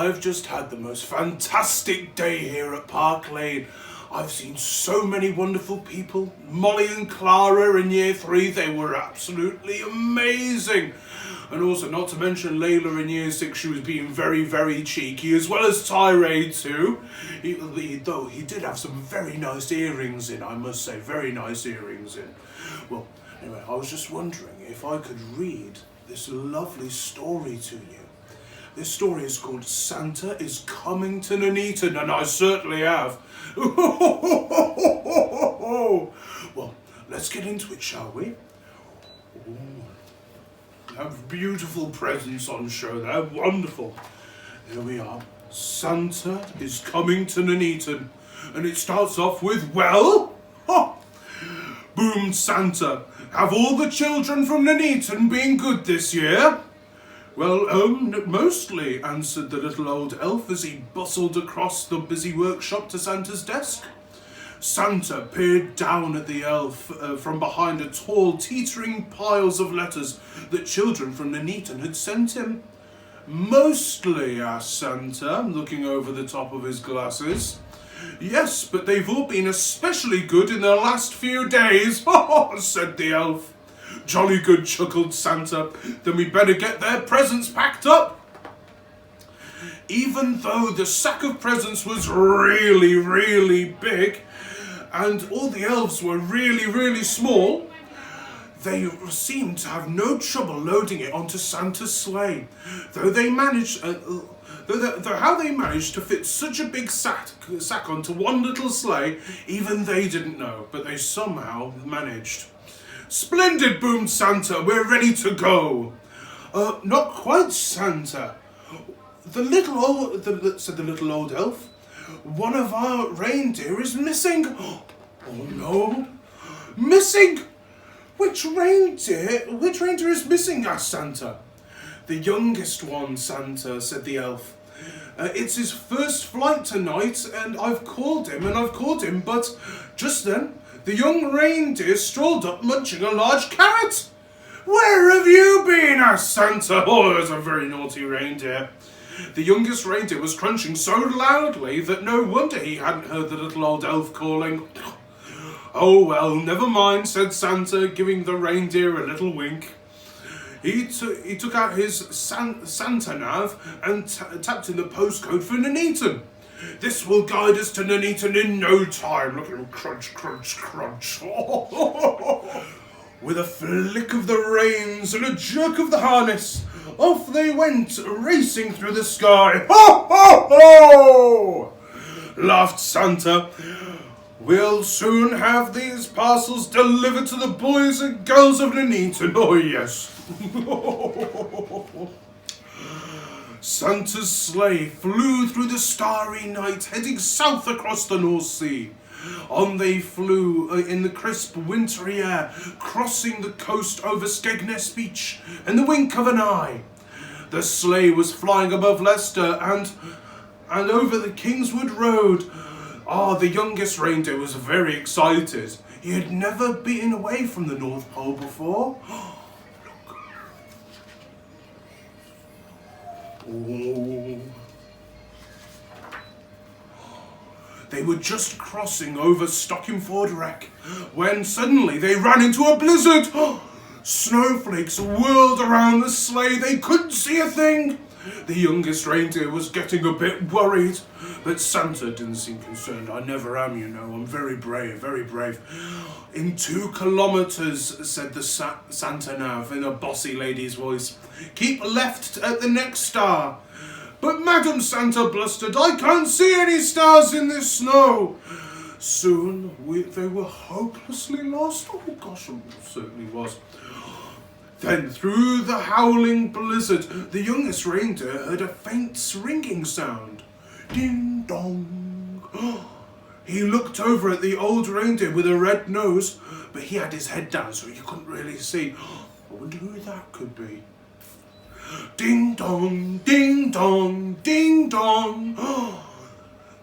I've just had the most fantastic day here at Park Lane. I've seen so many wonderful people. Molly and Clara in year 3, they were absolutely amazing. And also, not to mention Layla in year 6, she was being very, very cheeky, as well as Tyree too. Though he did have some very nice earrings in, I must say, very nice earrings in. Well, anyway, I was just wondering if I could read this lovely story to you. This story is called Santa is Coming to Nuneaton, and I certainly have. Well, let's get into it, shall we? Ooh, we have beautiful presents on show there, wonderful. Here we are. Santa is coming to Nuneaton, and it starts off with, well, boomed Santa. Have all the children from Nuneaton been good this year? Well, mostly, answered the little old elf as he bustled across the busy workshop to Santa's desk. Santa peered down at the elf from behind a tall, teetering piles of letters that children from Nuneaton had sent him. Mostly, asked Santa, looking over the top of his glasses. Yes, but they've all been especially good in the last few days, said the elf. Jolly good, chuckled Santa. Then we'd better get their presents packed up. Even though the sack of presents was really, really big, and all the elves were really, really small, they seemed to have no trouble loading it onto Santa's sleigh. Though how they managed to fit such a big sack onto one little sleigh, even they didn't know, but they somehow managed. Splendid, boomed Santa. We're ready to go. Not quite, Santa. Said the little old elf. One of our reindeer is missing. Oh no. Missing? Which reindeer is missing? Asked Santa. The youngest one, Santa, said the elf. It's his first flight tonight, and I've called him, but just then, the young reindeer strolled up munching a large carrot. Where have you been? Asked Santa. Oh, there's a very naughty reindeer. The youngest reindeer was crunching so loudly that no wonder he hadn't heard the little old elf calling. Oh, well, never mind, said Santa, giving the reindeer a little wink. He took out his Santa nav and tapped in the postcode for Nuneaton. This will guide us to Nuneaton in no time. Look at him crunch, crunch, crunch. With a flick of the reins and a jerk of the harness, off they went, racing through the sky. Ho, ho, ho! Laughed Santa. We'll soon have these parcels delivered to the boys and girls of Nuneaton. Oh, yes. Santa's sleigh flew through the starry night, heading south across the North Sea. On they flew in the crisp, wintry air, crossing the coast over Skegness Beach in the wink of an eye. The sleigh was flying above Leicester and over the Kingswood Road. The youngest reindeer was very excited. He had never been away from the North Pole before. Look. Oh. They were just crossing over Stockingford Wreck when suddenly they ran into a blizzard. Snowflakes whirled around the sleigh. They couldn't see a thing. The youngest reindeer was getting a bit worried, but Santa didn't seem concerned. I never am, you know. I'm very brave, very brave. In 2 kilometers, said the Santa nav in a bossy lady's voice. Keep left at the next star. But Madam, Santa blustered, I can't see any stars in this snow. Soon they were hopelessly lost. Oh gosh, it certainly was. Then through the howling blizzard, the youngest reindeer heard a faint ringing sound. Ding dong. He looked over at the old reindeer with a red nose, but he had his head down so you couldn't really see. I wonder who that could be. Ding dong, ding dong, ding dong.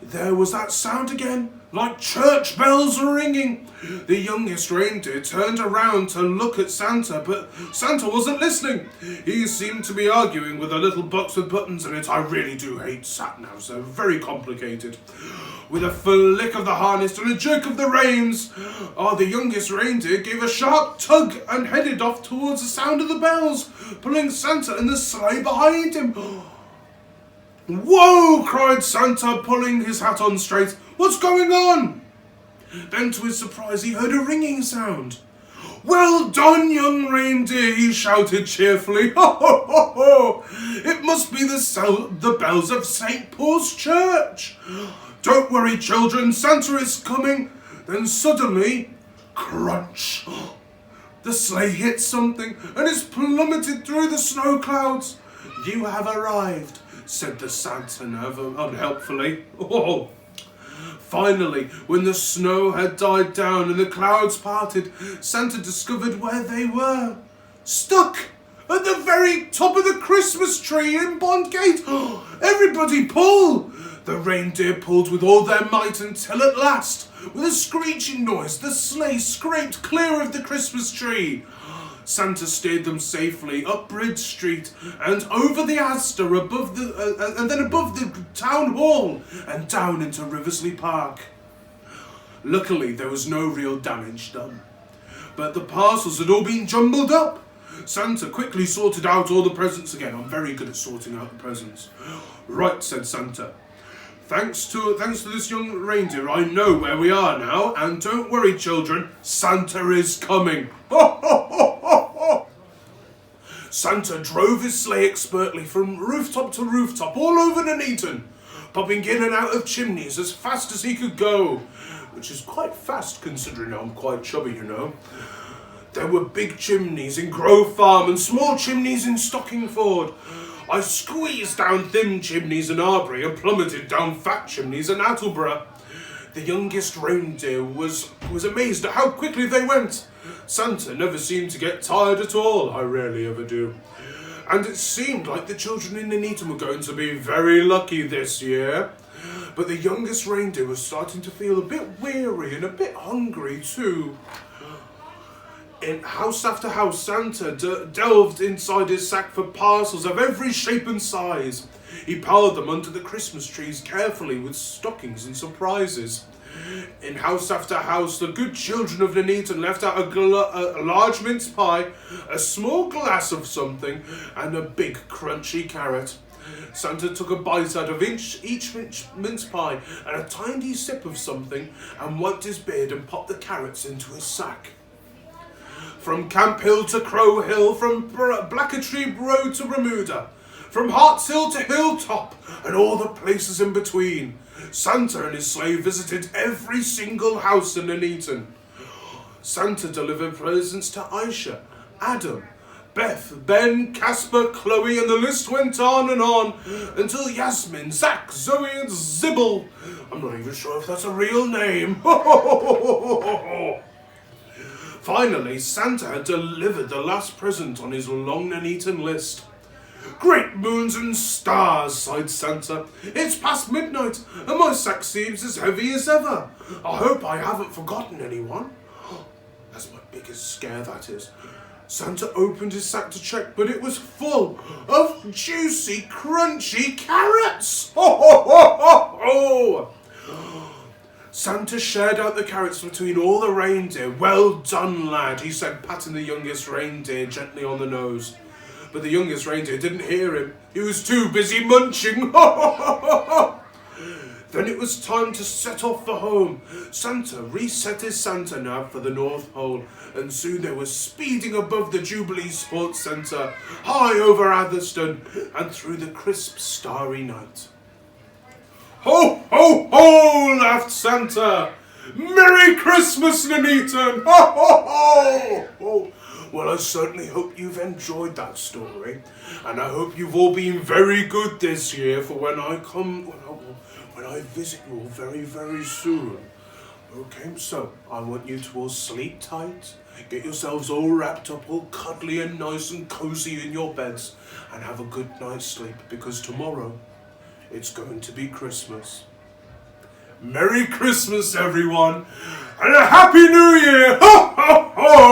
There was that sound again, like church bells ringing. The youngest reindeer turned around to look at Santa, but Santa wasn't listening. He seemed to be arguing with a little box with buttons in it. I really do hate sat-navs, they're very complicated. With a flick of the harness and a jerk of the reins, the youngest reindeer gave a sharp tug and headed off towards the sound of the bells, pulling Santa and the sleigh behind him. "Whoa!" cried Santa, pulling his hat on straight. "What's going on?" Then, to his surprise, he heard a ringing sound. "Well done, young reindeer," he shouted cheerfully. "Ho, ho, ho, ho! It must be the bells of St. Paul's Church. Don't worry, children, Santa is coming." Then suddenly, crunch! The sleigh hit something and it's plummeted through the snow clouds. "You have arrived," said the Santa unhelpfully. Oh. Finally, when the snow had died down and the clouds parted, Santa discovered where they were. Stuck at the very top of the Christmas tree in Bondgate. Everybody pull! The reindeer pulled with all their might until at last, with a screeching noise, the sleigh scraped clear of the Christmas tree. Santa steered them safely up Bridge Street and over the Astor and then above the town hall and down into Riversley Park. Luckily, there was no real damage done, but the parcels had all been jumbled up. Santa quickly sorted out all the presents again. I'm very good at sorting out the presents. "Right," said Santa. Thanks to this young reindeer, I know where we are now, and don't worry, children, Santa is coming." Ho, ho, ho, ho, ho. Santa drove his sleigh expertly from rooftop to rooftop all over Nuneaton, popping in and out of chimneys as fast as he could go, which is quite fast considering I'm quite chubby, you know. There were big chimneys in Grove Farm and small chimneys in Stockingford. I squeezed down thin chimneys in Arbury and plummeted down fat chimneys in Attleborough. The youngest reindeer was amazed at how quickly they went. Santa never seemed to get tired at all. I rarely ever do. And it seemed like the children in Nuneaton were going to be very lucky this year. But the youngest reindeer was starting to feel a bit weary and a bit hungry too. In house after house, Santa delved inside his sack for parcels of every shape and size. He piled them under the Christmas trees carefully with stockings and surprises. In house after house, the good children of Nuneaton left out a large mince pie, a small glass of something, and a big crunchy carrot. Santa took a bite out of each mince pie and a tiny sip of something, and wiped his beard and popped the carrots into his sack. From Camp Hill to Crow Hill, from Blackertree Road to Bermuda, from Harts Hill to Hilltop, and all the places in between, Santa and his sleigh visited every single house in Nuneaton. Santa delivered presents to Aisha, Adam, Beth, Ben, Casper, Chloe, and the list went on until Yasmin, Zach, Zoe, and Zibble. I'm not even sure if that's a real name. Finally, Santa had delivered the last present on his long Nuneaton list. "Great moons and stars," sighed Santa. "It's past midnight, and my sack seems as heavy as ever. I hope I haven't forgotten anyone." That's my biggest scare, that is. Santa opened his sack to check, but it was full of juicy, crunchy carrots. Ho, ho, ho, ho, ho. Santa shared out the carrots between all the reindeer. "Well done, lad," he said, patting the youngest reindeer gently on the nose. But the youngest reindeer didn't hear him. He was too busy munching. Then it was time to set off for home. Santa reset his Santa nav for the North Pole, and soon they were speeding above the Jubilee Sports Centre, high over Atherstone, and through the crisp, starry night. "Ho, ho, ho!" laughed Santa. "Merry Christmas, Nuneaton! Ho, ho, ho, ho!" Well, I certainly hope you've enjoyed that story, and I hope you've all been very good this year for when I visit you all very, very soon. Okay, so I want you to all sleep tight, get yourselves all wrapped up, all cuddly and nice and cozy in your beds, and have a good night's sleep, because tomorrow it's going to be Christmas. Merry Christmas, everyone, and a Happy New Year! Ho, ho, ho!